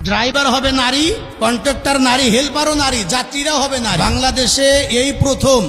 Driver হবে নারী, contractor নারী, হেল্পারও নারী, যাত্রীরাও হবে নারী। বাংলাদেশে এই প্রথম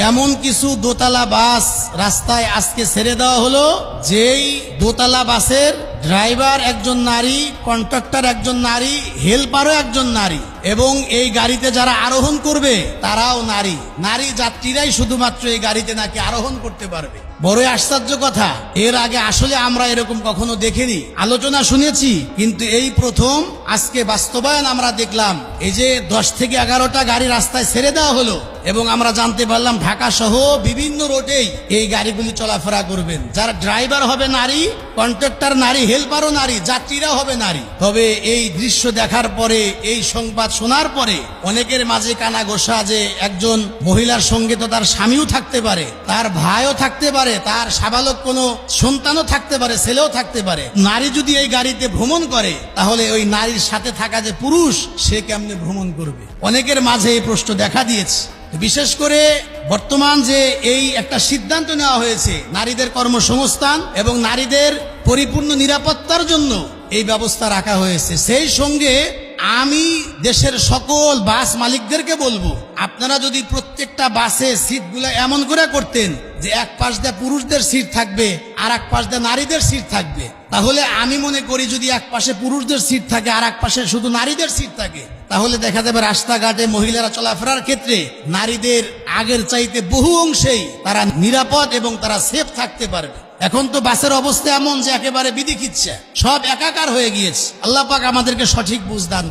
এমন কিছু দোতলা বাস রাস্তায় আজকে ছেড়ে দেওয়া হলো, যেই দোতলা বাসের ড্রাইভার একজন নারী, কন্ট্রাক্টর একজন নারী, হেল্পারও একজন নারী, এবং এই গাড়িতে যারা আরোহণ করবে তারাও নারী। নারী যাত্রীরাই শুধুমাত্র এই গাড়িতে নাকি আরোহণ করতে পারবে। বড়ই আশ্চর্য কথা, এর আগে আসলে আমরা এরকম কখনো দেখিনি। আলোচনা শুনেছি, কিন্তু এই প্রথম আজকে বাস্তবায়ন আমরা দেখলাম। এই যে 10 থেকে 11টা গাড়ি রাস্তায় ছেড়ে দেওয়া হলো, এবং আমরা জানতে পারলাম ঢাকা সহ বিভিন্ন রোডেই এই গাড়িগুলি চলাফেরা করবেন। যারা ড্রাইভার হবে নারী, কন্ট্রাক্টর নারী, হেল্পারও নারী, যাত্রীরাও হবে নারী। তবে এই দৃশ্য দেখার পরে, এই সংবাদ শোনার পরে অনেকের মাঝে কানা ঘোষা যে একজন মহিলার সঙ্গে তো তার স্বামীও থাকতে পারে, তার ভাইও থাকতে পারে, তার সাবালক কোনো সন্তানও থাকতে পারে, ছেলেও থাকতে পারে। নারী যদি এই গাড়িতে ভ্রমণ করে, তাহলে ওই নারীর সাথে থাকা যে পুরুষ, সে কেমনে ভ্রমণ করবে? অনেকের মাঝে এই প্রশ্ন দেখা দিয়েছে। বিশেষ করে বর্তমান যে এই একটা সিদ্ধান্ত নেওয়া হয়েছে নারীদের কর্মসংস্থান এবং নারীদের পরিপূর্ণ নিরাপত্তার জন্য এই ব্যবস্থা রাখা হয়েছে, সেই সঙ্গে আমি দেশের সকল বাস মালিকদেরকে বলবো, আপনারা যদি প্রত্যেকটা বাসে সিটগুলো এমন করে করতেন যে এক পাশ দিয়ে পুরুষদের সিট থাকবে আর এক পাশ দিয়ে নারীদের সিট থাকবে, তাহলে আমি মনে করি যদি এক পাশে পুরুষদের সিট থাকে আর এক পাশে শুধু নারীদের সিট থাকে, তাহলে দেখা যাবে রাস্তাঘাটে মহিলারা চলাফেরার ক্ষেত্রে নারীদের আগের চাইতে বহু অংশেই তারা নিরাপদ এবং তারা সেফ থাকতে পারবে। এখন তো বাসের অবস্থা এমন যে একেবারে বিধিকিচ্ছা, সব একাকার হয়ে গিয়েছে। আল্লাহ পাক আমাদেরকে সঠিক বুঝ দান।